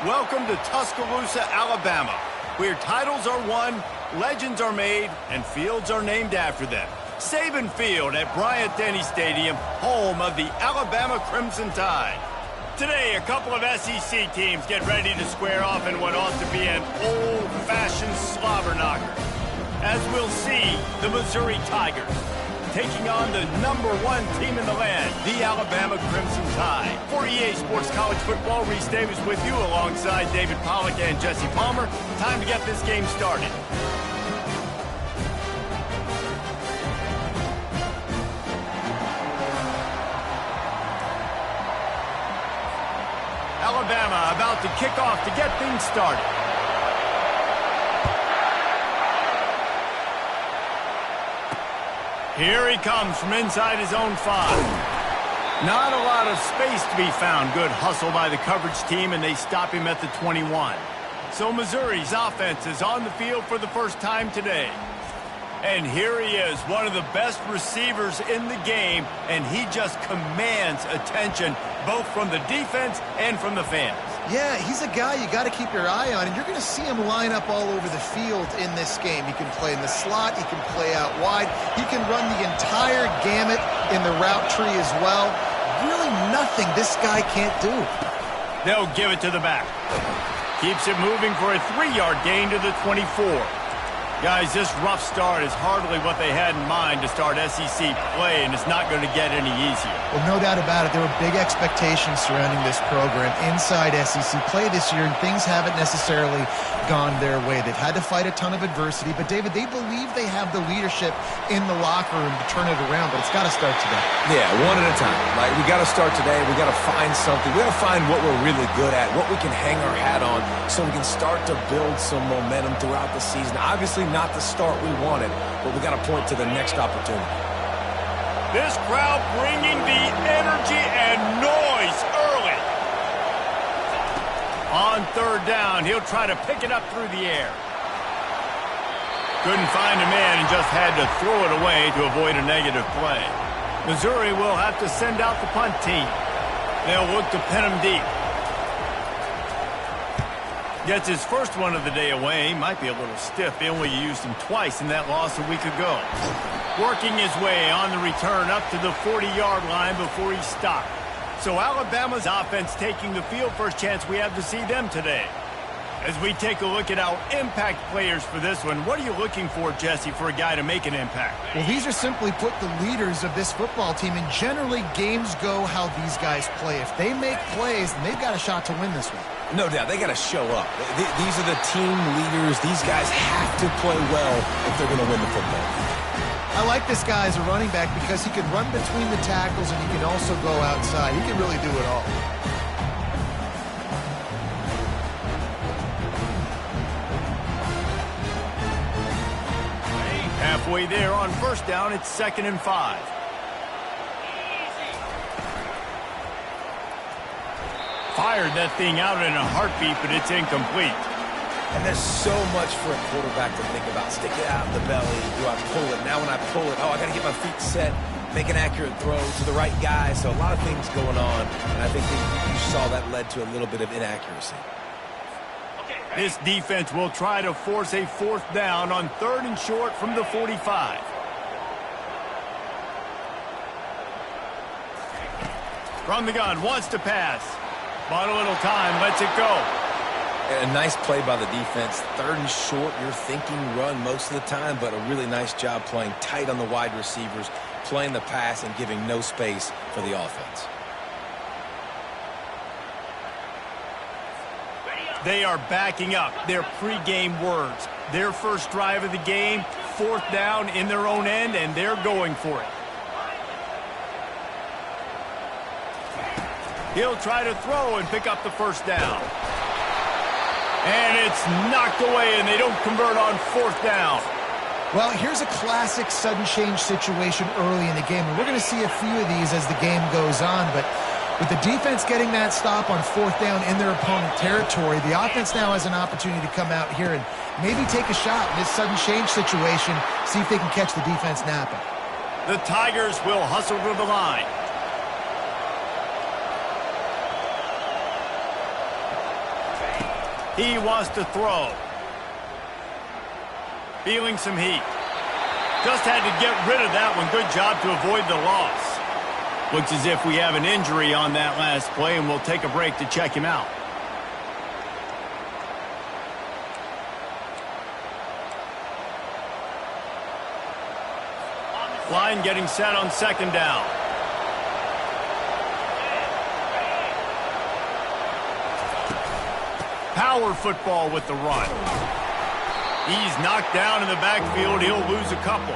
Welcome to Tuscaloosa, Alabama, where titles are won, legends are made, and fields are named after them. Saban Field at Bryant-Denny Stadium, home of the Alabama Crimson Tide. Today, a couple of SEC teams get ready to square off in what ought to be an old-fashioned slobber knocker. As we'll see, the Missouri Tigers taking on the #1 team in the land, the Alabama Crimson Tide. For EA Sports College Football, Reese Davis with you alongside David Pollack and Jesse Palmer. Time to get this game started. Alabama about to kick off to get things started. Here he comes from inside his own 5. Not a lot of space to be found. Good hustle by the coverage team, and they stop him at the 21. So Missouri's offense is on the field for the first time today. And here he is, one of the best receivers in the game, and he just commands attention both from the defense and from the fans. Yeah, he's a guy you got to keep your eye on, and you're going to see him line up all over the field in this game. He can play in the slot, he can play out wide, he can run the entire gamut in the route tree as well. Really nothing this guy can't do. They'll give it to the back. Keeps it moving for a 3-yard gain to the 24. Guys, this rough start is hardly what they had in mind to start SEC play, and it's not going to get any easier. Well, no doubt about it. There were big expectations surrounding this program inside SEC play this year, and things haven't necessarily gone their way. They've had to fight a ton of adversity, but, David, they believe they have the leadership in the locker room to turn it around, but it's got to start today. Yeah, one at a time. Like, we got to start today. We got to find something. We got to find what we're really good at, what we can hang our hat on, so we can start to build some momentum throughout the season. Obviously, not the start we wanted, but we got to point to the next opportunity. This crowd bringing the energy and noise early. On 3rd down, he'll try to pick it up through the air. Couldn't find a man and just had to throw it away to avoid a negative play. Missouri will have to send out the punt team. They'll look to pin him deep. Gets his first one of the day away. Might be a little stiff. They only used him twice in that loss a week ago. Working his way on the return up to the 40-yard line before he stopped. So Alabama's offense taking the field. First chance we have to see them today. As we take a look at our impact players for this one, what are you looking for, Jesse, for a guy to make an impact? Well, these are simply put the leaders of this football team, and generally games go how these guys play. If they make plays, then they've got a shot to win this one. No doubt, they got to show up. These are the team leaders. These guys have to play well if they're going to win the football. I like this guy as a running back because he can run between the tackles and he can also go outside. He can really do it all. Halfway there on 1st down, it's 2nd and 5. Fired that thing out in a heartbeat, but it's incomplete. And there's so much for a quarterback to think about. Stick it out of the belly. Do I pull it? Now when I pull it, I got to get my feet set, make an accurate throw to the right guy. So a lot of things going on, and I think you saw that led to a little bit of inaccuracy. This defense will try to force a 4th down on 3rd and short from the 45. From the gun, wants to pass. Bought a little time, lets it go. A nice play by the defense. 3rd and short, you're thinking run most of the time, but a really nice job playing tight on the wide receivers, playing the pass and giving no space for the offense. They are backing up their pregame words. Their first drive of the game, 4th down in their own end, and they're going for it. He'll try to throw and pick up the 1st down. And it's knocked away, and they don't convert on 4th down. Well, here's a classic sudden change situation early in the game, and we're going to see a few of these as the game goes on, but with the defense getting that stop on 4th down in their opponent territory, the offense now has an opportunity to come out here and maybe take a shot in this sudden change situation, see if they can catch the defense napping. The Tigers will hustle to the line. He wants to throw. Feeling some heat. Just had to get rid of that one. Good job to avoid the loss. Looks as if we have an injury on that last play, and we'll take a break to check him out. Line getting set on second down. Power football with the run. He's knocked down in the backfield. He'll lose a couple.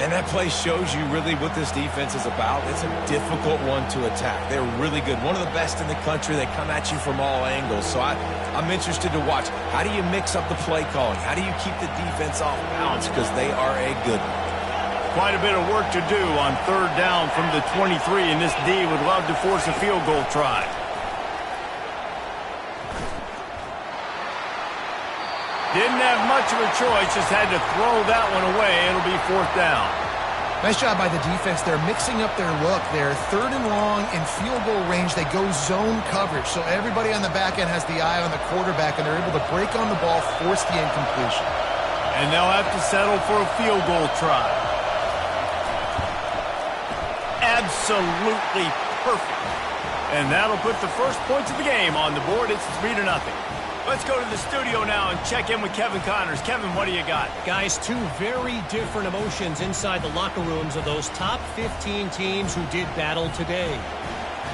And that play shows you really what this defense is about. It's a difficult one to attack. They're really good. One of the best in the country. They come at you from all angles. So I'm interested to watch. How do you mix up the play calling? How do you keep the defense off balance? Because they are a good one. Quite a bit of work to do on third down from the 23, and this D would love to force a field goal try. Didn't have much of a choice, just had to throw that one away. It'll be fourth down. Nice job by the defense. They're mixing up their look. They're third and long in field goal range. They go zone coverage, so everybody on the back end has the eye on the quarterback, and they're able to break on the ball, force the incompletion. And they'll have to settle for a field goal try. Absolutely perfect. And that'll put the first points of the game on the board. It's 3-0. Let's go to the studio now and check in with Kevin Connors. Kevin, what do you got? Guys, two very different emotions inside the locker rooms of those top 15 teams who did battle today.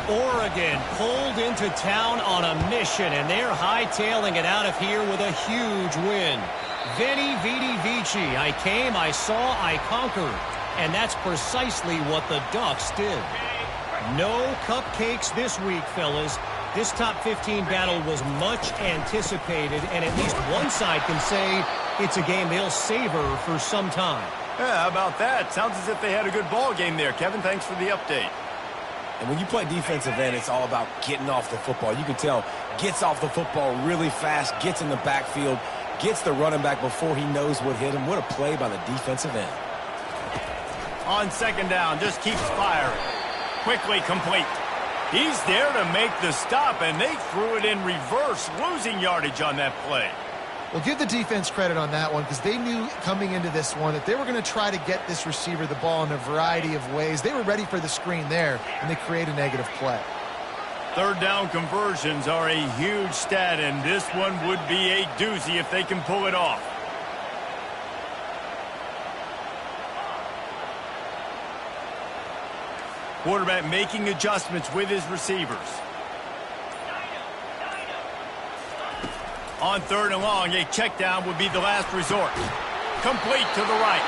Oregon pulled into town on a mission, and they're hightailing it out of here with a huge win. Veni, Vidi, Vici. I came, I saw, I conquered. And that's precisely what the Ducks did. No cupcakes this week, fellas. This top 15 battle was much anticipated, and at least one side can say it's a game they'll savor for some time. Yeah, how about that? Sounds as if they had a good ball game there. Kevin, thanks for the update. And when you play defensive end, it's all about getting off the football. You can tell, gets off the football really fast, gets in the backfield, gets the running back before he knows what hit him. What a play by the defensive end. On second down, just keeps firing. Quickly complete. He's there to make the stop, and they threw it in reverse, losing yardage on that play. Well, give the defense credit on that one because they knew coming into this one that they were going to try to get this receiver the ball in a variety of ways. They were ready for the screen there, and they create a negative play. Third down conversions are a huge stat, and this one would be a doozy if they can pull it off. Quarterback making adjustments with his receivers. On third and long, a check down would be the last resort. Complete to the right.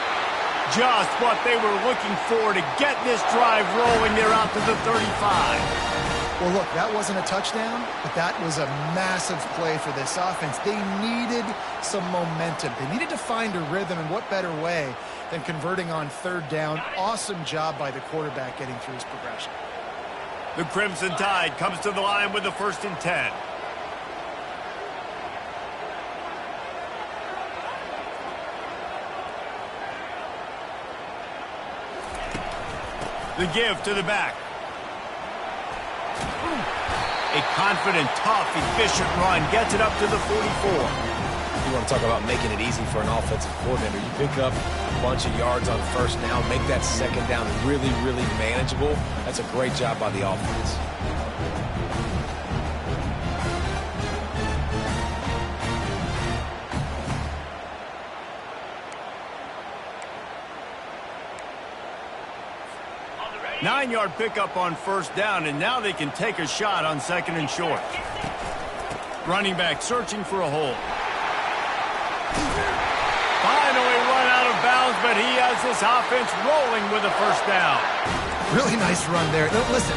Just what they were looking for to get this drive rolling. They're out to the 35. Well, look, that wasn't a touchdown, but that was a massive play for this offense. They needed some momentum. They needed to find a rhythm, and what better way than converting on third down. Awesome job by the quarterback getting through his progression. The Crimson Tide comes to the line with the 1st and 10. The give to the back. A confident, tough, efficient run gets it up to the 44. You want to talk about making it easy for an offensive coordinator. You pick up a bunch of yards on first down, make that second down really, really manageable. That's a great job by the offense. Nine-yard pickup on first down, and now they can take a shot on second and short. Running back searching for a hole. Finally run out of bounds, but he has this offense rolling with a first down. Really nice run there. Now, listen,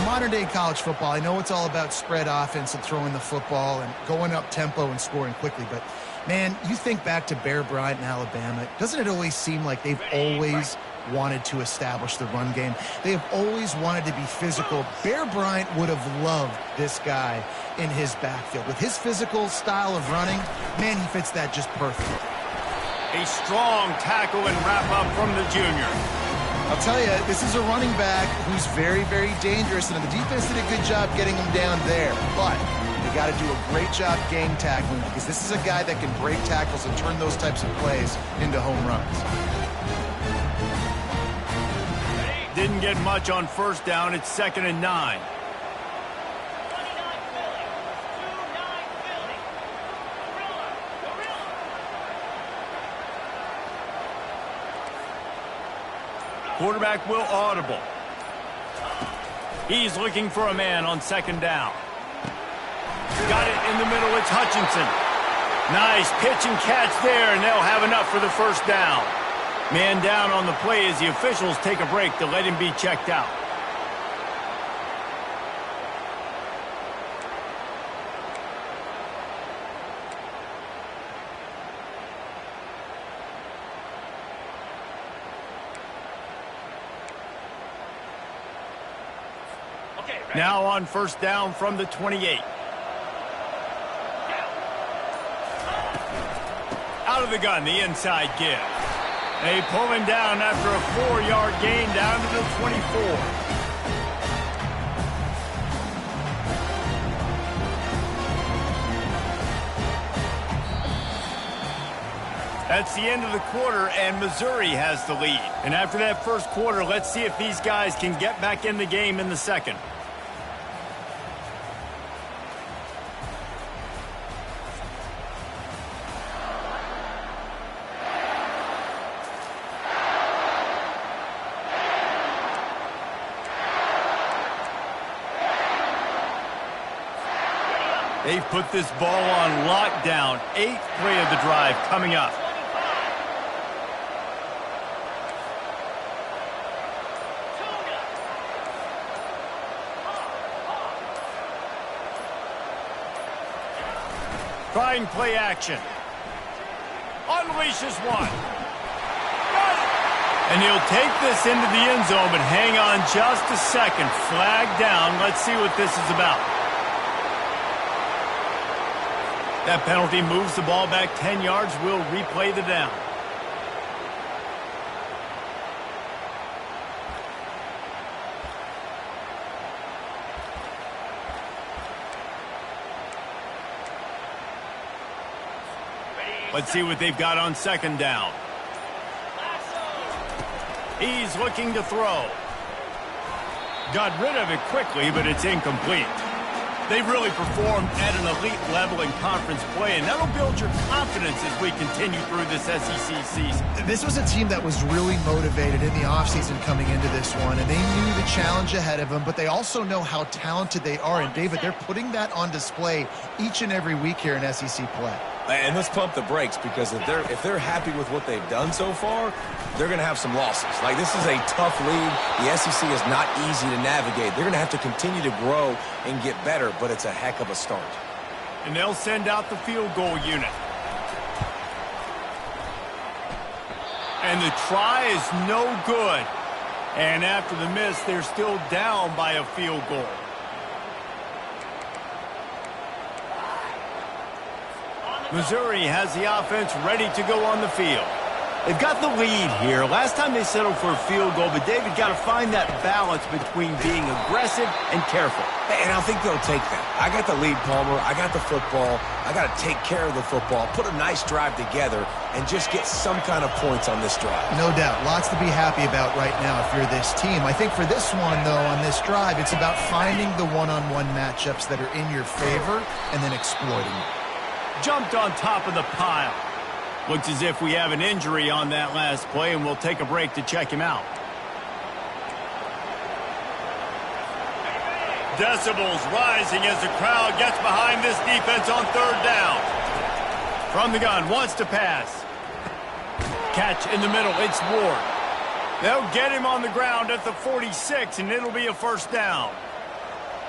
modern-day college football, I know it's all about spread offense and throwing the football and going up tempo and scoring quickly, but, man, you think back to Bear Bryant in Alabama, doesn't it always seem like they've always wanted to establish the run game? They have always wanted to be physical. Bear Bryant would have loved this guy in his backfield. With his physical style of running, man, he fits that just perfect. A strong tackle and wrap-up from the junior. I'll tell you, this is a running back who's very, very dangerous, and the defense did a good job getting him down there. But You got to do a great job game tackling because this is a guy that can break tackles and turn those types of plays into home runs. Didn't get much on first down. It's 2nd and 9. Quarterback will audible. He's looking for a man on 2nd down. Got it in the middle. It's Hutchinson. Nice pitch and catch there, and they'll have enough for the first down. Man down on the play as the officials take a break to let him be checked out. Now on first down from the 28. Out of the gun, the inside give. They pull him down after a 4-yard gain down to the 24. That's the end of the quarter, and Missouri has the lead. And after that first quarter, let's see if these guys can get back in the game in the second. They've put this ball on lockdown. 8th play of the drive coming up. Trying play action. Unleashes one. Got it. And he'll take this into the end zone, but hang on just a second. Flag down. Let's see what this is about. That penalty moves the ball back 10 yards. We'll replay the down. Let's see what they've got on 2nd down. He's looking to throw. Got rid of it quickly, but it's incomplete. They've really performed at an elite level in conference play, and that'll build your confidence as we continue through this SEC season. This was a team that was really motivated in the offseason coming into this one, and they knew the challenge ahead of them, but they also know how talented they are. And, David, they're putting that on display each and every week here in SEC play. And let's pump the brakes, because if they're happy with what they've done so far, they're going to have some losses. Like, this is a tough league. The SEC is not easy to navigate. They're going to have to continue to grow and get better, but it's a heck of a start. And they'll send out the field goal unit. And the try is no good. And after the miss, they're still down by a field goal. Missouri has the offense ready to go on the field. They've got the lead here. Last time they settled for a field goal, but David got to find that balance between being aggressive and careful. And I think they'll take that. I got the lead, Palmer. I got the football. I got to take care of the football, put a nice drive together, and just get some kind of points on this drive. No doubt. Lots to be happy about right now if you're this team. I think for this one, though, on this drive, it's about finding the one-on-one matchups that are in your favor and then exploiting them. Jumped on top of the pile. Looks as if we have an injury on that last play, and we'll take a break to check him out. Decibels rising as the crowd gets behind this defense on 3rd down. From the gun, wants to pass. Catch in the middle, it's Ward. They'll get him on the ground at the 46, and it'll be a first down.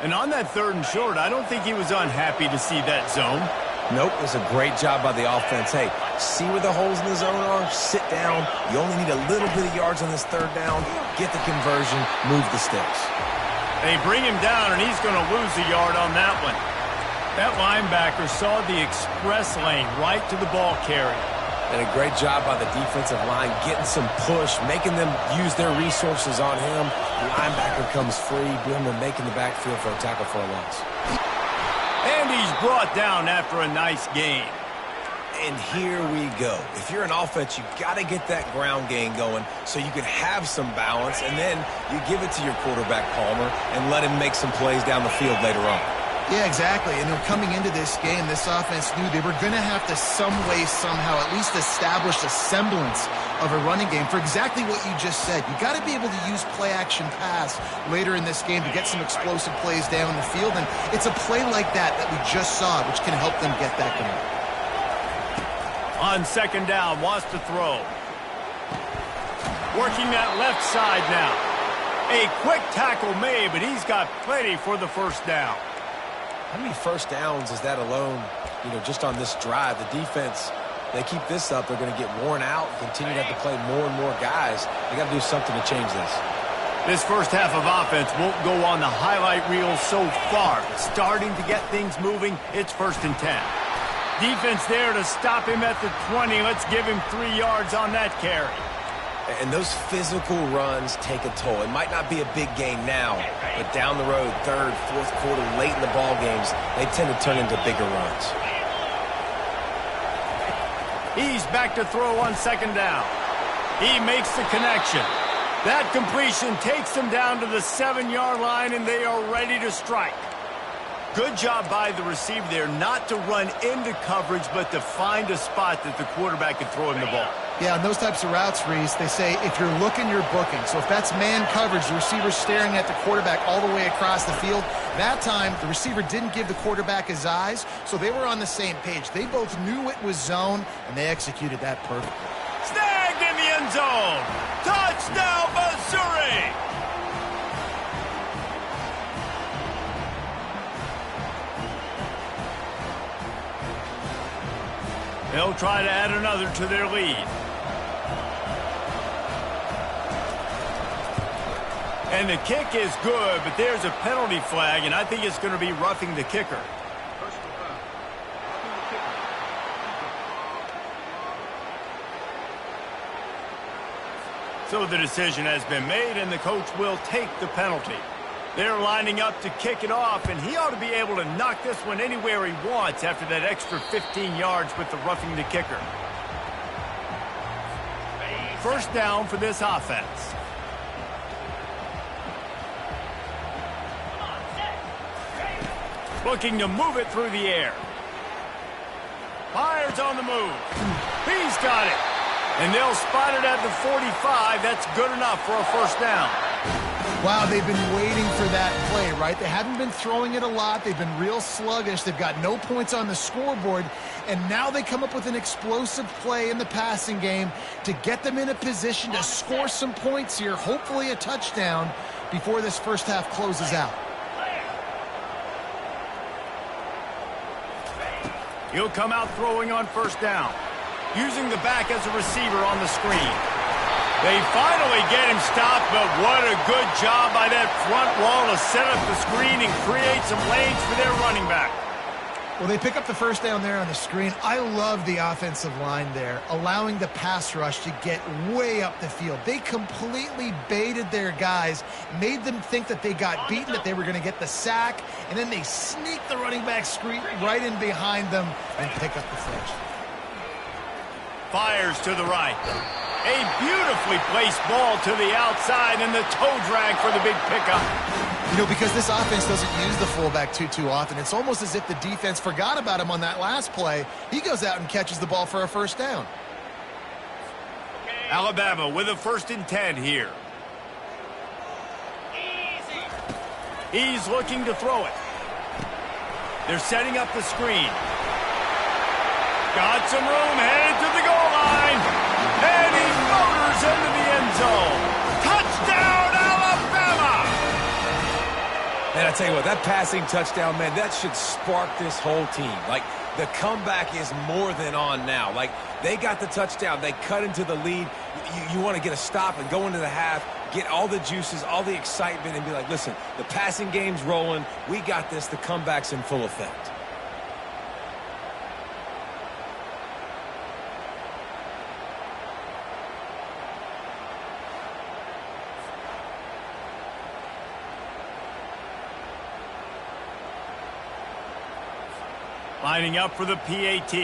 And on that 3rd and short, I don't think he was unhappy to see that zone. Nope, it was a great job by the offense. Hey, see where the holes in the zone are? Sit down. You only need a little bit of yards on this 3rd down. Get the conversion, move the sticks. They bring him down, and he's going to lose a yard on that one. That linebacker saw the express lane right to the ball carrier. And a great job by the defensive line, getting some push, making them use their resources on him. The linebacker comes free, doing the making the backfield for a tackle for a loss. And And he's brought down after a nice gain. And here we go. If you're an offense, you got to get that ground game going so you can have some balance, and then you give it to your quarterback, Palmer, and let him make some plays down the field later on. Yeah, exactly. And coming into this game, this offense knew they were going to have to some way, somehow, at least establish a semblance of a running game for exactly what you just said. You got to be able to use play-action pass later in this game to get some explosive plays down the field, and it's a play like that we just saw, which can help them get that going. On second down, wants to throw. Working that left side now. A quick tackle made, but he's got plenty for the first down. How many first downs is that alone, just on this drive? The defense, they keep this up, they're going to get worn out, continue to have to play more and more guys. They got to do something to change this. This first half of offense won't go on the highlight reel so far. But starting to get things moving, it's 1st and 10. Defense there to stop him at the 20. Let's give him 3 yards on that carry. And those physical runs take a toll. It might not be a big gain now, but down the road, 3rd, 4th quarter, late in the ball games, they tend to turn into bigger runs. He's back to throw on second down. He makes the connection. That completion takes them down to the 7-yard line, and they are ready to strike. Good job by the receiver there not to run into coverage, but to find a spot that the quarterback can throw him the ball. Yeah, on those types of routes, Reese, they say if you're looking, you're booking. So if that's man coverage, the receiver's staring at the quarterback all the way across the field. That time, the receiver didn't give the quarterback his eyes, so they were on the same page. They both knew it was zone, and they executed that perfectly. Snagged in the end zone. Touchdown, Missouri! They'll try to add another to their lead. And the kick is good, but there's a penalty flag, and I think it's going to be roughing the kicker. So the decision has been made, and the coach will take the penalty. They're lining up to kick it off, and he ought to be able to knock this one anywhere he wants after that extra 15 yards with the roughing the kicker. First down for this offense. Looking to move it through the air. Fires on the move. He's got it. And they'll spot it at the 45. That's good enough for a first down. Wow, they've been waiting for that play, right? They haven't been throwing it a lot. They've been real sluggish. They've got no points on the scoreboard. And now they come up with an explosive play in the passing game to get them in a position to score some points here, hopefully a touchdown, before this first half closes out. He'll come out throwing on first down, using the back as a receiver on the screen. They finally get him stopped, but what a good job by that front wall to set up the screen and create some lanes for their running back. Well, they pick up the first down there on the screen. I love the offensive line there, allowing the pass rush to get way up the field. They completely baited their guys, made them think that they got beaten, that they were going to get the sack, and then they sneak the running back screen right in behind them and pick up the first. Fires to the right. A beautifully placed ball to the outside, and the toe drag for the big pickup. You know, because this offense doesn't use the fullback too often, it's almost as if the defense forgot about him on that last play. He goes out and catches the ball for a first down. Alabama with a 1st and 10 here. He's looking to throw it. They're setting up the screen. Got some room, headed to the goal line. And he motors into the end zone. Touchdown, Alabama! And I tell you what, that passing touchdown, man, that should spark this whole team. Like, the comeback is more than on now. Like, they got the touchdown. They cut into the lead. You want to get a stop and go into the half, get all the juices, all the excitement, and be like, listen, the passing game's rolling. We got this. The comeback's in full effect. Lining up for the PAT.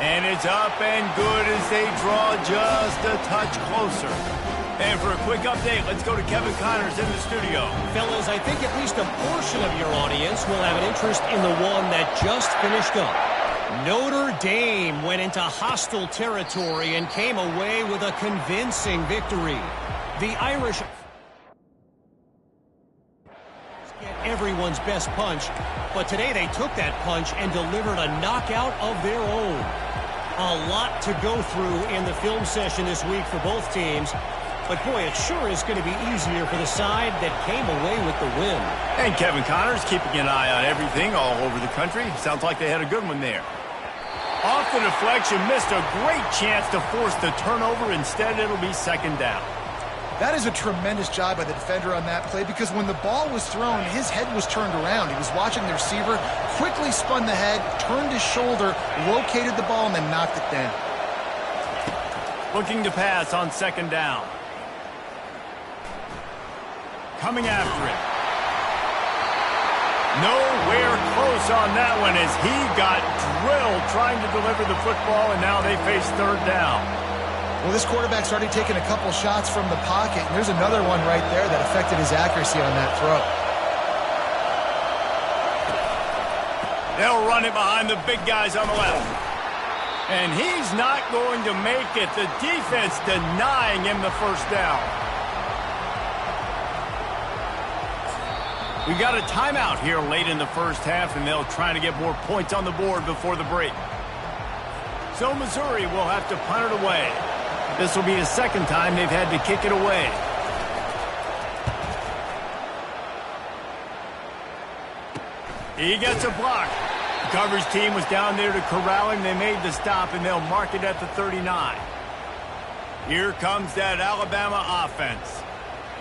And it's up and good as they draw just a touch closer. And for a quick update, let's go to Kevin Connors in the studio. Fellas, I think at least a portion of your audience will have an interest in the one that just finished up. Notre Dame went into hostile territory and came away with a convincing victory. The Irish get everyone's best punch, but today they took that punch and delivered a knockout of their own. A lot to go through in the film session this week for both teams. But, boy, it sure is going to be easier for the side that came away with the win. And Kevin Connors keeping an eye on everything all over the country. Sounds like they had a good one there. Off the deflection, missed a great chance to force the turnover. Instead, it'll be second down. That is a tremendous job by the defender on that play because when the ball was thrown, his head was turned around. He was watching the receiver, quickly spun the head, turned his shoulder, located the ball, and then knocked it down. Looking to pass on second down. Coming after it. Nowhere close on that one as he got drilled trying to deliver the football, and now they face third down. Well, this quarterback's already taken a couple shots from the pocket, and there's another one right there that affected his accuracy on that throw. They'll run it behind the big guys on the left. And he's not going to make it. The defense denying him the first down. We got a timeout here late in the first half, and they'll try to get more points on the board before the break. So Missouri will have to punt it away. This will be the second time they've had to kick it away. He gets a block. The coverage team was down there to corral him. They made the stop, and they'll mark it at the 39. Here comes that Alabama offense.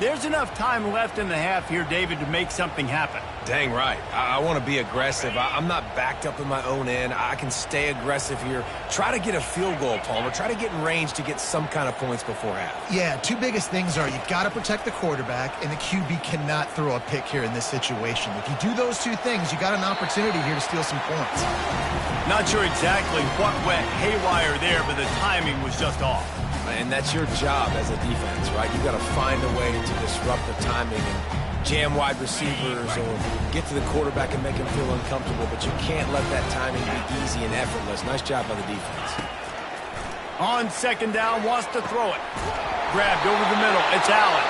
There's enough time left in the half here, David, to make something happen. Dang right. I want to be aggressive. I'm not backed up in my own end. I can stay aggressive here. Try to get a field goal, Palmer. Try to get in range to get some kind of points before half. Yeah, two biggest things are you've got to protect the quarterback, and the QB cannot throw a pick here in this situation. If you do those two things, you got an opportunity here to steal some points. Not sure exactly what went haywire there, but the timing was just off. And that's your job as a defense, right? You've got to find a way to disrupt the timing and jam wide receivers or get to the quarterback and make him feel uncomfortable, but you can't let that timing be easy and effortless. Nice job by the defense. On second down, wants to throw it. Grabbed over the middle. It's Allen.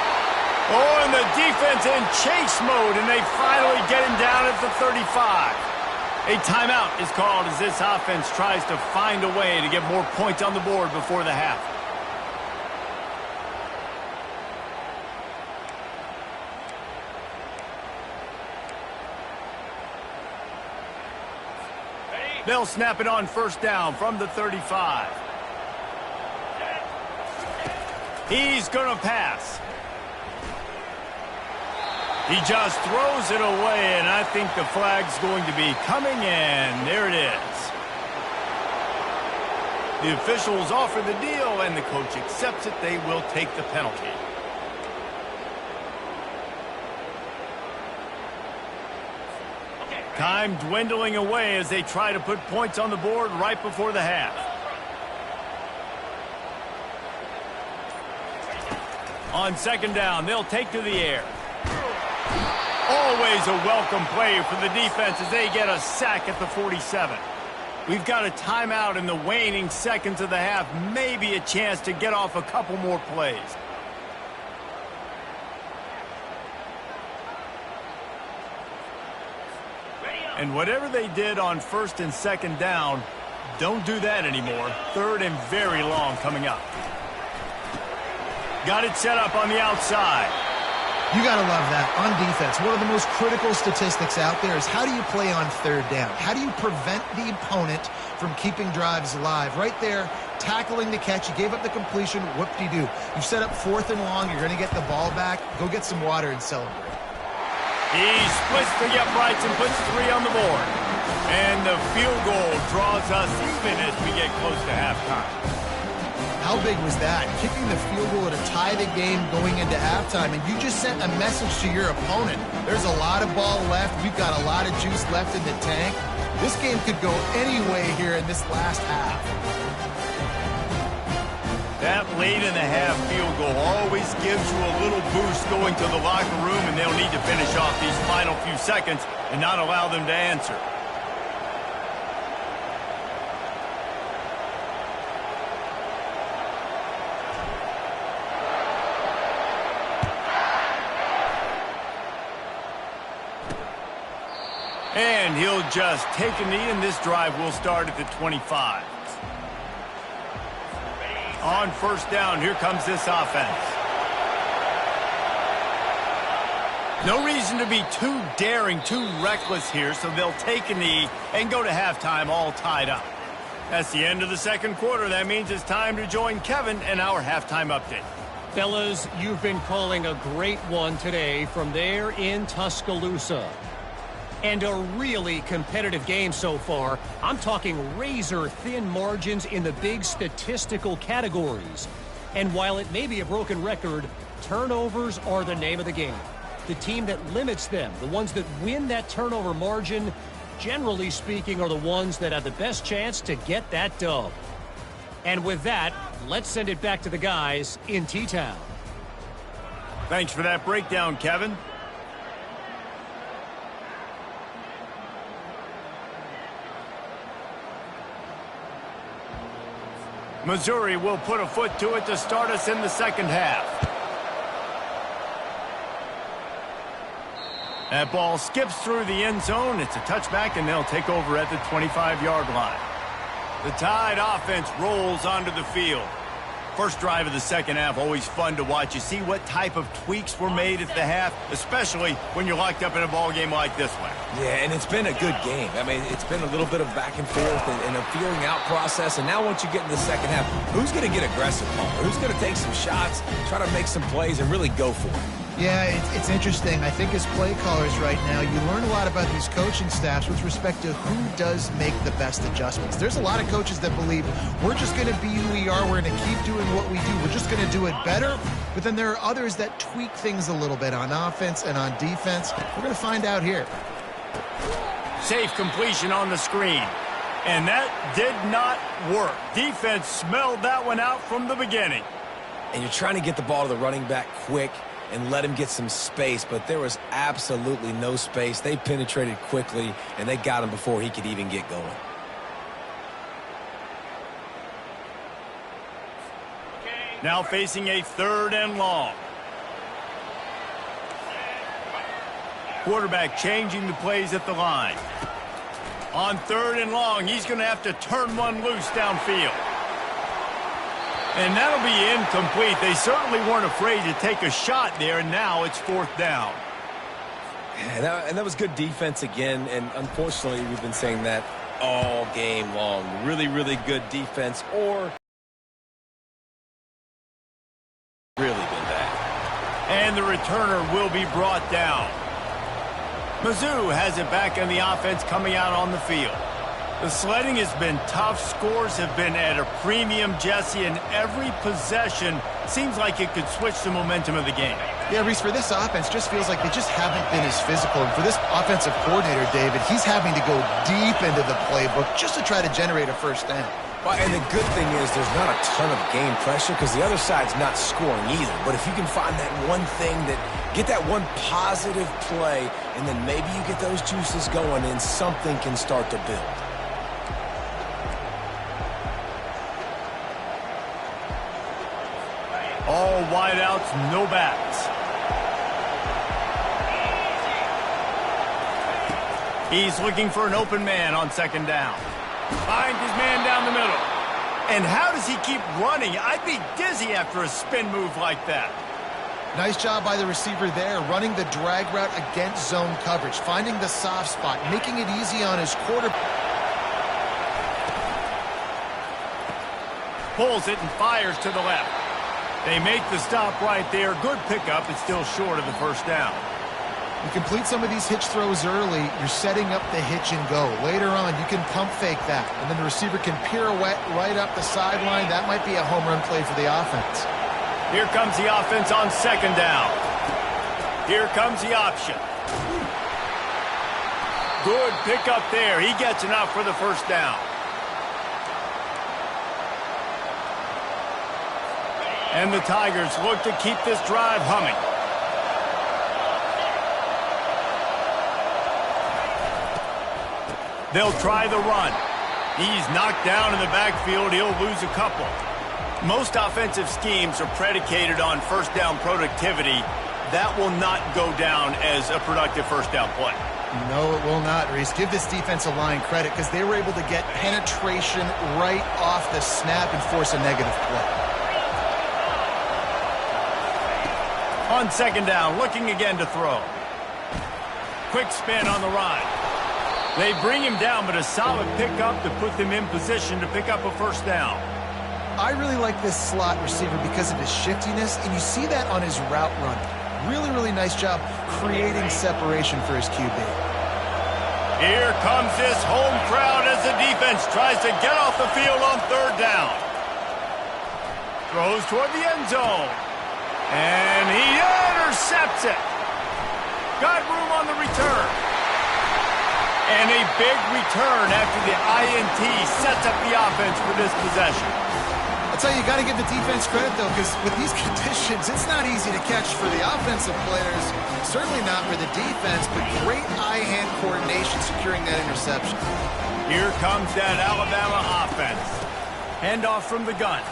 Oh, and the defense in chase mode, and they finally get him down at the 35. A timeout is called as this offense tries to find a way to get more points on the board before the half. They'll snap it on first down from the 35. He's going to pass. He just throws it away, and I think the flag's going to be coming in. There it is. The officials offer the deal, and the coach accepts it. They will take the penalty. Time dwindling away as they try to put points on the board right before the half. On second down, they'll take to the air. Always a welcome play for the defense as they get a sack at the 47. We've got a timeout in the waning seconds of the half. Maybe a chance to get off a couple more plays. And whatever they did on first and second down, don't do that anymore. Third and very long coming up. Got it set up on the outside. You got to love that. On defense, one of the most critical statistics out there is how do you play on third down? How do you prevent the opponent from keeping drives alive? Right there, tackling the catch. You gave up the completion. Whoop-de-doo. You've set up fourth and long. You're going to get the ball back. Go get some water and celebrate. He splits the uprights and puts 3 on the board. And the field goal draws us even as we get close to halftime. how big was that? Kicking the field goal to tie the game going into halftime, and you just sent a message to your opponent. There's a lot of ball left. We've got a lot of juice left in the tank. This game could go any way here in this last half. That late in the half field goal always gives you a little boost going to the locker room, and they'll need to finish off these final few seconds and not allow them to answer. And he'll just take a knee, and this drive will start at the 25. On first down, here comes this offense. No reason to be too daring, too reckless here, so they'll take a knee and go to halftime all tied up. That's the end of the second quarter. That means it's time to join Kevin and our halftime update. Fellas, you've been calling a great one today from there in Tuscaloosa. And a really competitive game so far. I'm talking razor-thin margins in the big statistical categories. And while it may be a broken record, turnovers are the name of the game. The team that limits them, the ones that win that turnover margin, generally speaking, are the ones that have the best chance to get that dub. And with that, let's send it back to the guys in T-Town. Thanks for that breakdown, Kevin. Missouri will put a foot to it to start us in the second half. That ball skips through the end zone. It's a touchback, and they'll take over at the 25-yard line. The Tide offense rolls onto the field. First drive of the second half, always fun to watch. You see what type of tweaks were made at the half, especially when you're locked up in a ball game like this one. Yeah, and it's been a good game. I mean, it's been a little bit of back and forth and a feeling out process. And now once you get in the second half, who's going to get aggressive, Palmer? Who's going to take some shots, try to make some plays, and really go for it? Yeah, it's interesting. I think as play callers right now, you learn a lot about these coaching staffs with respect to who does make the best adjustments. There's a lot of coaches that believe we're just going to be who we are. We're going to keep doing what we do. We're just going to do it better. But then there are others that tweak things a little bit on offense and on defense. We're going to find out here. Safe completion on the screen. And that did not work. Defense smelled that one out from the beginning. And you're trying to get the ball to the running back quick and let him get some space, but there was absolutely no space. They penetrated quickly, and they got him before he could even get going. Now facing a 3rd and long. Quarterback changing the plays at the line. On 3rd and long, he's going to have to turn one loose downfield. And that'll be incomplete. They certainly weren't afraid to take a shot there, and now it's 4th down. And that was good defense again, and unfortunately we've been saying that all game long. Really, really good defense, or really been bad. And the returner will be brought down. Mizzou has it back in the offense coming out on the field. The sledding has been tough. Scores have been at a premium, Jesse, and every possession seems like it could switch the momentum of the game. Yeah, Reese, for this offense, just feels like they just haven't been as physical. And for this offensive coordinator, David, he's having to go deep into the playbook just to try to generate a first down. Well, and the good thing is there's not a ton of game pressure because the other side's not scoring either. But if you can find that one thing, get that one positive play, and then maybe you get those juices going and something can start to build. All wideouts, no backs. He's looking for an open man on 2nd down. Finds his man down the middle. And how does he keep running? I'd be dizzy after a spin move like that. Nice job by the receiver there, running the drag route against zone coverage, finding the soft spot, making it easy on his quarterback. Pulls it and fires to the left. They make the stop right there. Good pickup. It's still short of the first down. You complete some of these hitch throws early, you're setting up the hitch and go. Later on, you can pump fake that, and then the receiver can pirouette right up the sideline. That might be a home run play for the offense. Here comes the offense on second down. Here comes the option. Good pickup there. He gets enough for the first down. And the Tigers look to keep this drive humming. They'll try the run. He's knocked down in the backfield. He'll lose a couple. Most offensive schemes are predicated on first down productivity. That will not go down as a productive first down play. No, it will not, Reese. Give this defensive line credit because they were able to get penetration right off the snap and force a negative play. On second down, looking again to throw. Quick spin on the run. They bring him down, but a solid pickup to put them in position to pick up a first down. I really like this slot receiver because of his shiftiness, and you see that on his route run. Really, really nice job creating separation for his QB. Here comes this home crowd as the defense tries to get off the field on third down. Throws toward the end zone. And he intercepts it. Got room on the return. And a big return after the INT sets up the offense for this possession. I'll tell you, you got to give the defense credit, though, because with these conditions, it's not easy to catch for the offensive players. Certainly not for the defense, but great eye-hand coordination securing that interception. Here comes that Alabama offense. Handoff from the gun.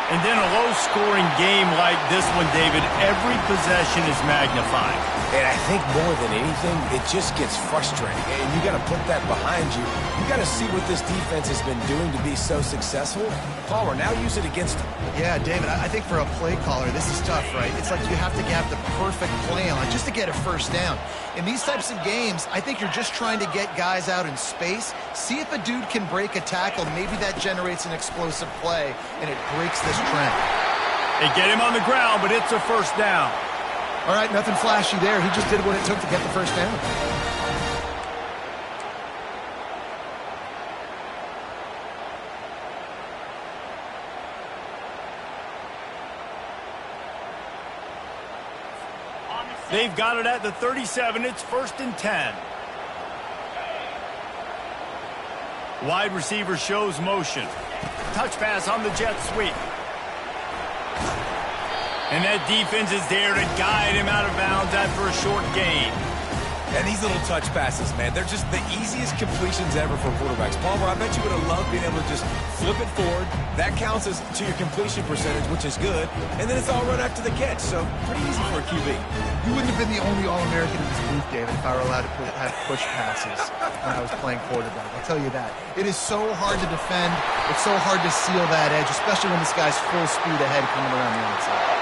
And then a low-scoring game like this one, David, every possession is magnified. And I think more than anything, it just gets frustrating. And you got to put that behind you. You got to see what this defense has been doing to be so successful. Palmer, now use it against them. Yeah, David, I think for a play caller, this is tough, right? It's like you have to have the perfect plan just to get a first down. In these types of games, I think you're just trying to get guys out in space, see if a dude can break a tackle. Maybe that generates an explosive play, and it breaks this trend. They get him on the ground, but it's a first down. All right, nothing flashy there. He just did what it took to get the first down. They've got it at the 37. It's 1st and 10. Wide receiver shows motion. Touch pass on the jet sweep. And that defense is there to guide him out of bounds after a short gain. And these little touch passes, man, they're just the easiest completions ever for quarterbacks. Palmer, I bet you would have loved being able to just flip it forward. That counts as to your completion percentage, which is good. And then it's all run after the catch, so pretty easy for a QB. You wouldn't have been the only All-American in this booth, David, if I were allowed to have push passes when I was playing quarterback. I'll tell you that. It is so hard to defend. It's so hard to seal that edge, especially when this guy's full speed ahead coming around the outside.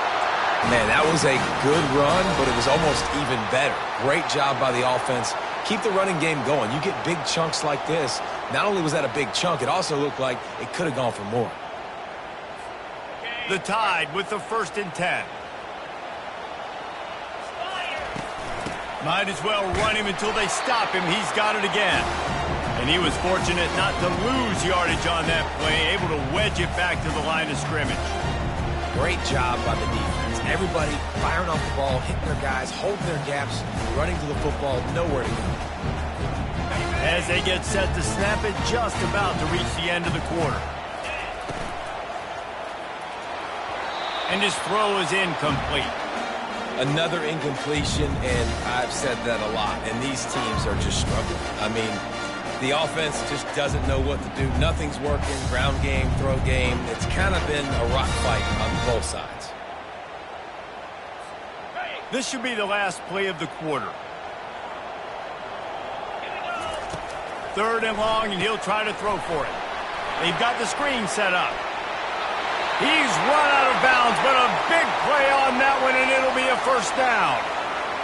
Man, that was a good run, but it was almost even better. Great job by the offense. Keep the running game going. You get big chunks like this. Not only was that a big chunk, it also looked like it could have gone for more. The Tide with the 1st and 10. Might as well run him until they stop him. He's got it again. And he was fortunate not to lose yardage on that play, able to wedge it back to the line of scrimmage. Great job by the defense. Everybody firing off the ball, hitting their guys, holding their gaps, running to the football, nowhere to go. As they get set to snap it, just about to reach the end of the quarter. And his throw is incomplete. Another incompletion, and I've said that a lot, and these teams are just struggling. I mean, the offense just doesn't know what to do. Nothing's working. Ground game, throw game. It's kind of been a rock fight on both sides. This should be the last play of the quarter. 3rd and long, and he'll try to throw for it. They've got the screen set up. He's run out of bounds, but a big play on that one, and it'll be a first down.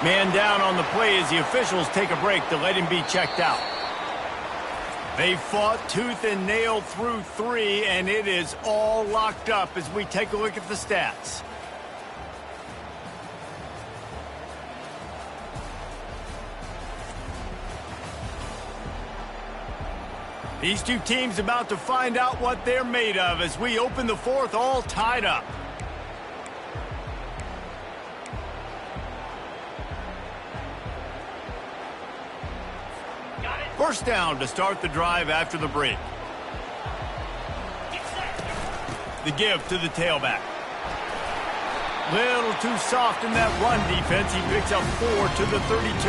Man down on the play as the officials take a break to let him be checked out. They fought tooth and nail through 3, and it is all locked up as we take a look at the stats. These two teams about to find out what they're made of as we open the fourth all tied up. First down to start the drive after the break. The give to the tailback. Little too soft in that run defense. He picks up 4 to the 32.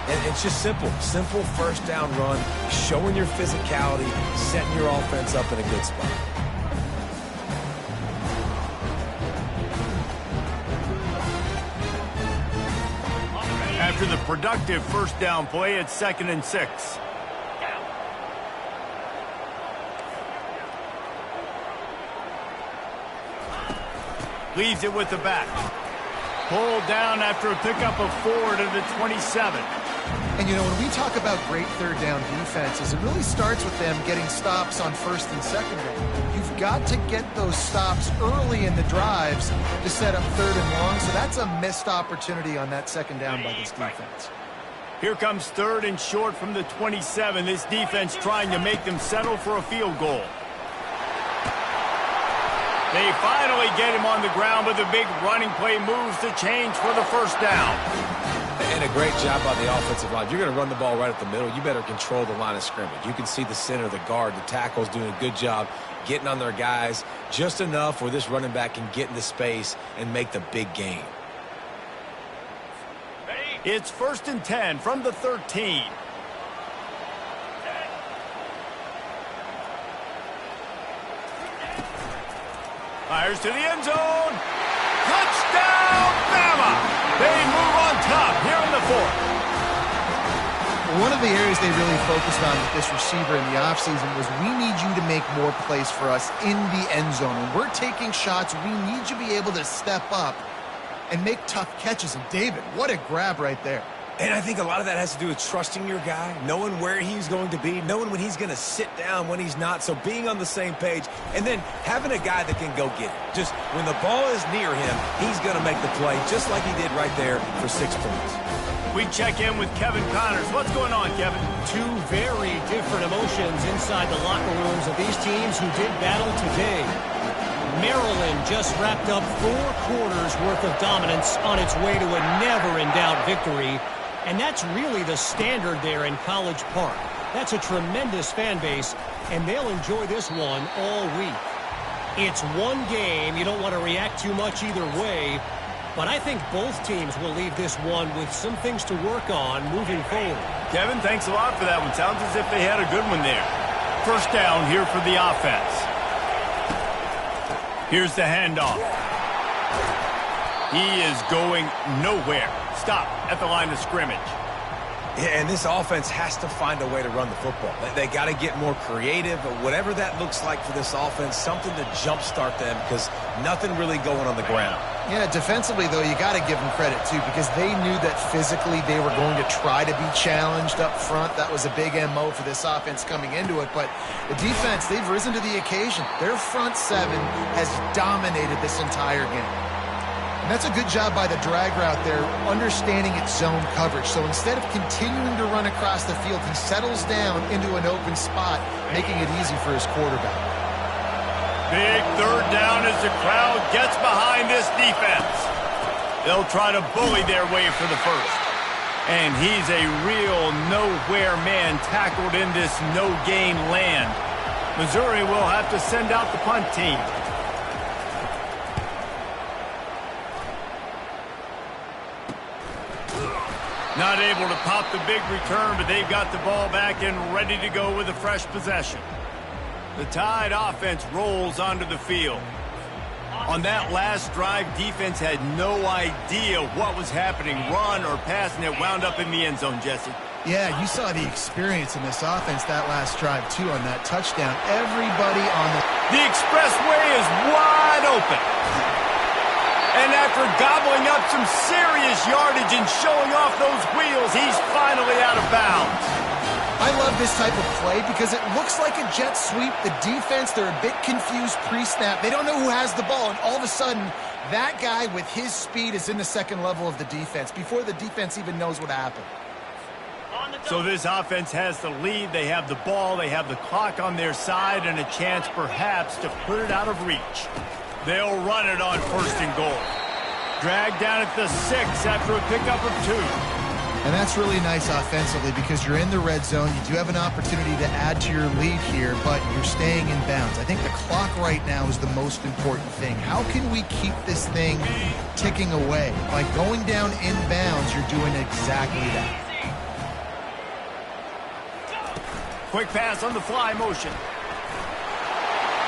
And it's just simple first down run, showing your physicality, setting your offense up in a good spot. After the productive first down play, it's 2nd and 6. Leaves it with the back. Pulled down after a pickup of 4 to the 27. And, you know, when we talk about great third down defenses, it really starts with them getting stops on first and second down. You've got to get those stops early in the drives to set up third and long, so that's a missed opportunity on that second down by this defense. Here comes 3rd and short from the 27. This defense trying to make them settle for a field goal. They finally get him on the ground, but the big running play moves the change for the first down. And a great job by the offensive line. If you're going to run the ball right up the middle, you better control the line of scrimmage. You can see the center, the guard, the tackle's doing a good job getting on their guys just enough where this running back can get into space and make the big gain. It's 1st and 10 from the 13. Fires to the end zone. Touchdown, Bama! They move on top here in the 4th. One of the areas they really focused on with this receiver in the offseason was we need you to make more plays for us in the end zone. When we're taking shots, we need you to be able to step up and make tough catches. And David, what a grab right there. And I think a lot of that has to do with trusting your guy, knowing where he's going to be, knowing when he's going to sit down, when he's not, so being on the same page, and then having a guy that can go get it. Just when the ball is near him, he's going to make the play, just like he did right there for 6 points. We check in with Kevin Connors. What's going on, Kevin? Two very different emotions inside the locker rooms of these teams who did battle today. Maryland just wrapped up 4 quarters worth of dominance on its way to a never-in-doubt victory. And that's really the standard there in College Park. That's a tremendous fan base, and they'll enjoy this one all week. It's one game. You don't want to react too much either way, but I think both teams will leave this one with some things to work on moving forward. Kevin, thanks a lot for that one. Sounds as if they had a good one there. First down here for the offense. Here's the handoff. He is going nowhere. Stop at the line of scrimmage. Yeah, and this offense has to find a way to run the football. They got to get more creative, but whatever that looks like for this offense, something to jumpstart them because nothing really going on the ground. Yeah, defensively, though, you got to give them credit, too, because they knew that physically they were going to try to be challenged up front. That was a big MO for this offense coming into it. But the defense, they've risen to the occasion. Their front 7 has dominated this entire game. And that's a good job by the drag route there, understanding its zone coverage. So instead of continuing to run across the field, he settles down into an open spot, making it easy for his quarterback. Big third down as the crowd gets behind this defense. They'll try to bully their way for the first. And he's a real nowhere man tackled in this no-gain land. Missouri will have to send out the punt team. Not able to pop the big return, but they've got the ball back and ready to go with a fresh possession. The Tide offense rolls onto the field. On that last drive, defense had no idea what was happening, run or pass, and it wound up in the end zone, Jesse. Yeah, you saw the experience in this offense that last drive, too, on that touchdown. Everybody on the expressway is wide open. And after gobbling up some serious yardage and showing off those wheels, he's finally out of bounds. I love this type of play because it looks like a jet sweep. The defense, they're a bit confused pre-snap. They don't know who has the ball, and all of a sudden, that guy with his speed is in the second level of the defense before the defense even knows what happened. On the So this offense has the lead. They have the ball. They have the clock on their side and a chance perhaps to put it out of reach. They'll run it on 1st and goal. Dragged down at the 6 after a pickup of 2. And that's really nice offensively because you're in the red zone. You do have an opportunity to add to your lead here, but you're staying in bounds. I think the clock right now is the most important thing. How can we keep this thing ticking away? By going down in bounds, you're doing exactly that. Quick pass on the fly motion.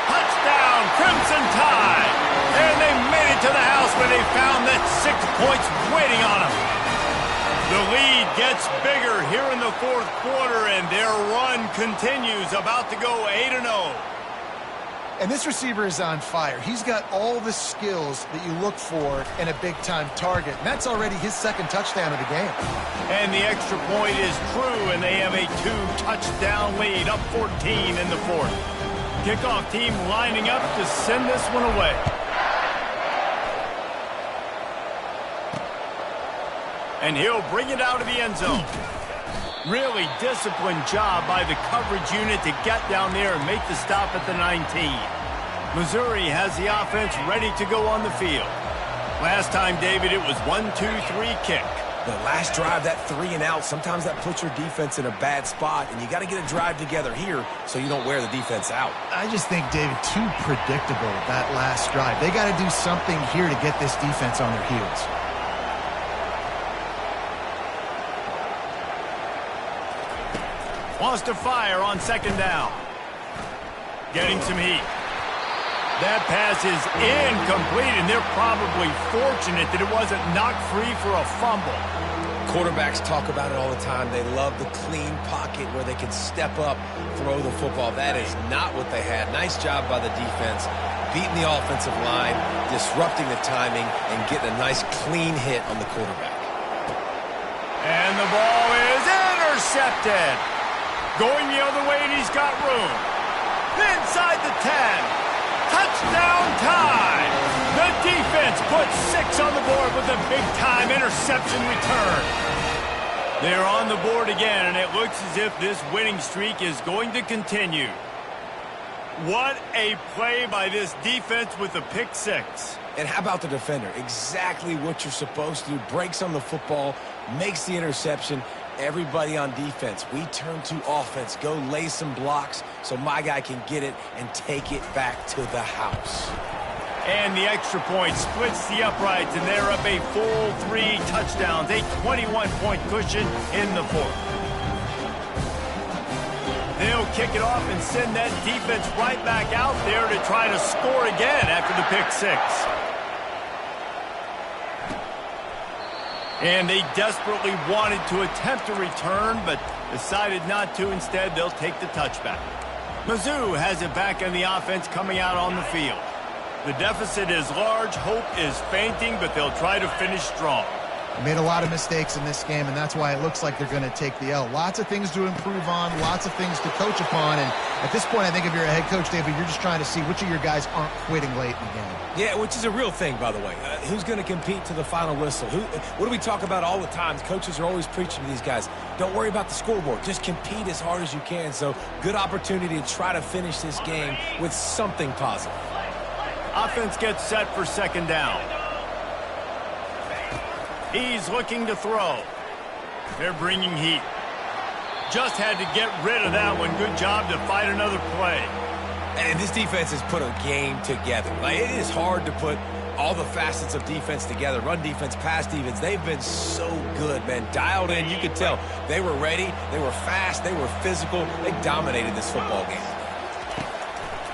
Touchdown, Crimson Tide! And they made it to the house when they found that 6 points waiting on them. The lead gets bigger here in the 4th quarter, and their run continues, about to go 8-0. And this receiver is on fire. He's got all the skills that you look for in a big-time target. And that's already his 2nd touchdown of the game. And the extra point is true, and they have a 2-touchdown lead, up 14 in the 4th. Kickoff team lining up to send this one away. And he'll bring it out of the end zone. Really disciplined job by the coverage unit to get down there and make the stop at the 19. Missouri has the offense ready to go on the field. Last time, David, it was 1-2-3 kick. The last drive, that 3 and out, sometimes that puts your defense in a bad spot, and you got to get a drive together here so you don't wear the defense out. I just think, David, too predictable, that last drive. They got to do something here to get this defense on their heels. Wants to fire on 2nd down. Getting some heat. That pass is incomplete, and they're probably fortunate that it wasn't knocked free for a fumble. Quarterbacks talk about it all the time. They love the clean pocket where they can step up, throw the football. That is not what they had. Nice job by the defense, beating the offensive line, disrupting the timing, and getting a nice clean hit on the quarterback. And the ball is intercepted. Going the other way, and he's got room. Inside the 10. Touchdown time. The defense puts 6 on the board with a big-time interception return. They're on the board again, and it looks as if this winning streak is going to continue. What a play by this defense with a pick 6. And how about the defender? Exactly what you're supposed to do. Breaks on the football, makes the interception. Everybody on defense, we turn to offense. Go lay some blocks so my guy can get it and take it back to the house. And the extra point splits the uprights, and they're up a full 3 touchdowns, a 21-point cushion in the 4th. They'll kick it off and send that defense right back out there to try to score again after the pick 6. And they desperately wanted to attempt a return, but decided not to. Instead, they'll take the touchback. Mizzou has it back in the offense coming out on the field. The deficit is large, hope is fainting, but they'll try to finish strong. They made a lot of mistakes in this game, and that's why it looks like they're going to take the L. Lots of things to improve on, lots of things to coach upon, and at this point, I think if you're a head coach, David, you're just trying to see which of your guys aren't quitting late in the game. Yeah, which is a real thing, by the way. Who's going to compete to the final whistle? What do we talk about all the time? Coaches are always preaching to these guys. Don't worry about the scoreboard. Just compete as hard as you can. So, good opportunity to try to finish this game with something positive. Offense gets set for 2nd down. He's looking to throw. They're bringing heat. Just had to get rid of that one. Good job to fight another play. And this defense has put a game together. Like, it is hard to put all the facets of defense together. Run defense, pass defense. They've been so good, man. Dialed in. You could tell they were ready. They were fast. They were physical. They dominated this football game.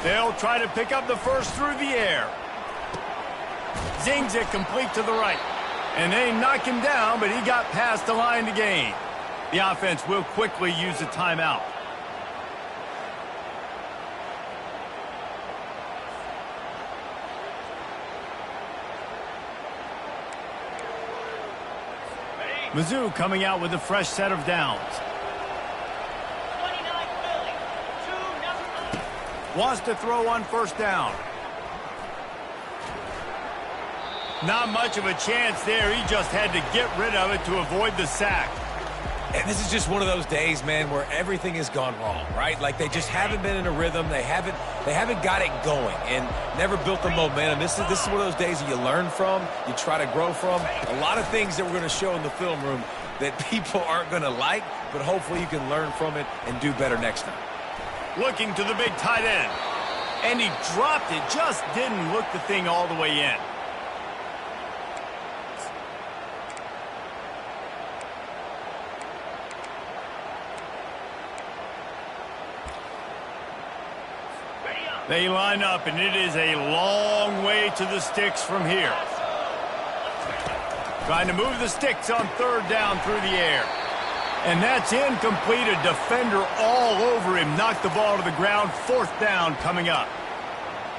They'll try to pick up the first through the air. Zings it complete to the right. And they knock him down, but he got past the line to gain. The offense will quickly use a timeout. Mizzou coming out with a fresh set of downs. Wants to throw on 1st down. Not much of a chance there. He just had to get rid of it to avoid the sack. And this is just one of those days, man, where everything has gone wrong, right? Like they just haven't been in a rhythm. They haven't got it going and never built the momentum. This is one of those days that you learn from, you try to grow from. A lot of things that we're going to show in the film room that people aren't going to like, but hopefully you can learn from it and do better next time. Looking to the big tight end. And he dropped it, just didn't look the thing all the way in. They line up, and it is a long way to the sticks from here. Trying to move the sticks on third down through the air. And that's incomplete. A defender all over him. Knocked the ball to the ground. Fourth down coming up.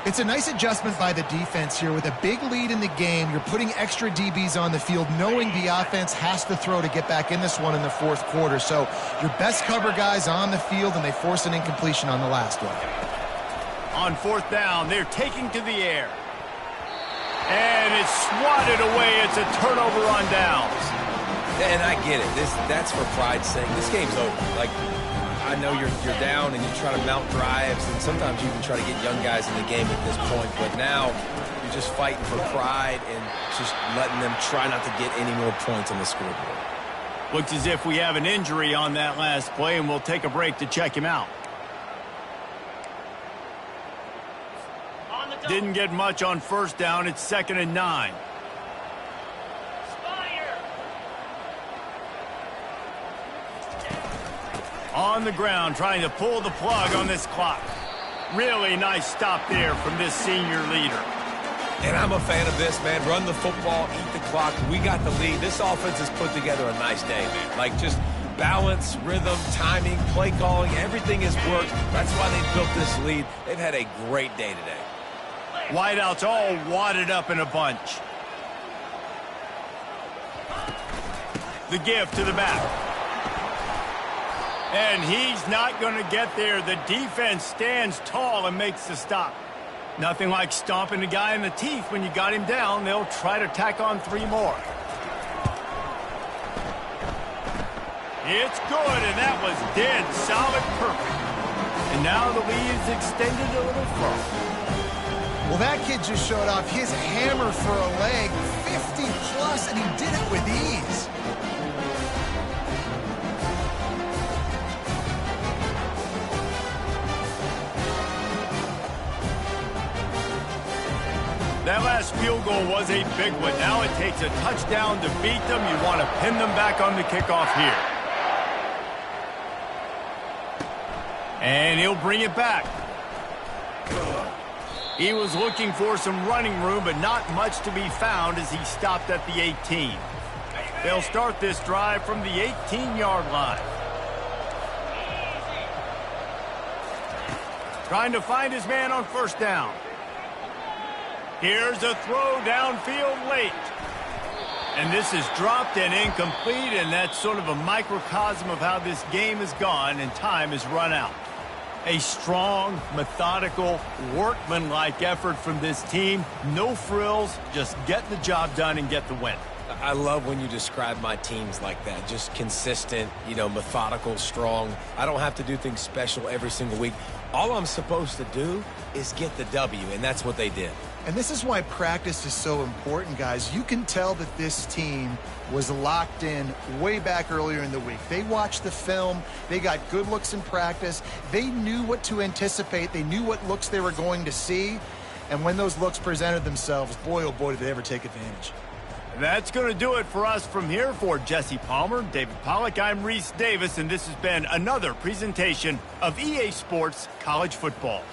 It's a nice adjustment by the defense here. With a big lead in the game, you're putting extra DBs on the field, knowing the offense has to throw to get back in this one in the fourth quarter. So your best cover guys on the field, and they force an incompletion on the last one. On fourth down, they're taking to the air. And it's swatted away. It's a turnover on downs. And I get it. That's for pride's sake. This game's over. Like, I know you're down and you try to mount drives, and sometimes you even try to get young guys in the game at this point. But now you're just fighting for pride and just letting them try not to get any more points on the scoreboard. Looks as if we have an injury on that last play, and we'll take a break to check him out. Didn't get much on first down. It's 2nd and 9. On the ground, trying to pull the plug on this clock. Really nice stop there from this senior leader. And I'm a fan of this, man. Run the football, eat the clock. We got the lead. This offense has put together a nice day, man. Like, just balance, rhythm, timing, play calling, everything has worked. That's why they built this lead. They've had a great day today. Wideouts all wadded up in a bunch. The give to the back. And he's not going to get there. The defense stands tall and makes the stop. Nothing like stomping a guy in the teeth when you got him down. They'll try to tack on 3 more. It's good, and that was dead solid perfect. And now the lead is extended a little further. Well, that kid just showed off his hammer for a leg, 50-plus, and he did it with ease. That last field goal was a big one. Now it takes a touchdown to beat them. You want to pin them back on the kickoff here. And he'll bring it back. He was looking for some running room, but not much to be found as he stopped at the 18. They'll start this drive from the 18-yard line. Trying to find his man on first down. Here's a throw downfield late. And this is dropped and incomplete, and that's sort of a microcosm of how this game has gone, and time has run out. A strong, methodical, workmanlike effort from this team. No frills, just get the job done and get the win. I love when you describe my teams like that. Just consistent, methodical, strong. I don't have to do things special every single week. All I'm supposed to do is get the W, and that's what they did. And this is why practice is so important, guys. You can tell that this team was locked in way back earlier in the week. They watched the film. They got good looks in practice. They knew what to anticipate. They knew what looks they were going to see. And when those looks presented themselves, boy, oh boy, did they ever take advantage. That's going to do it for us from here. For Jesse Palmer, David Pollack, I'm Reese Davis, and this has been another presentation of EA Sports College Football.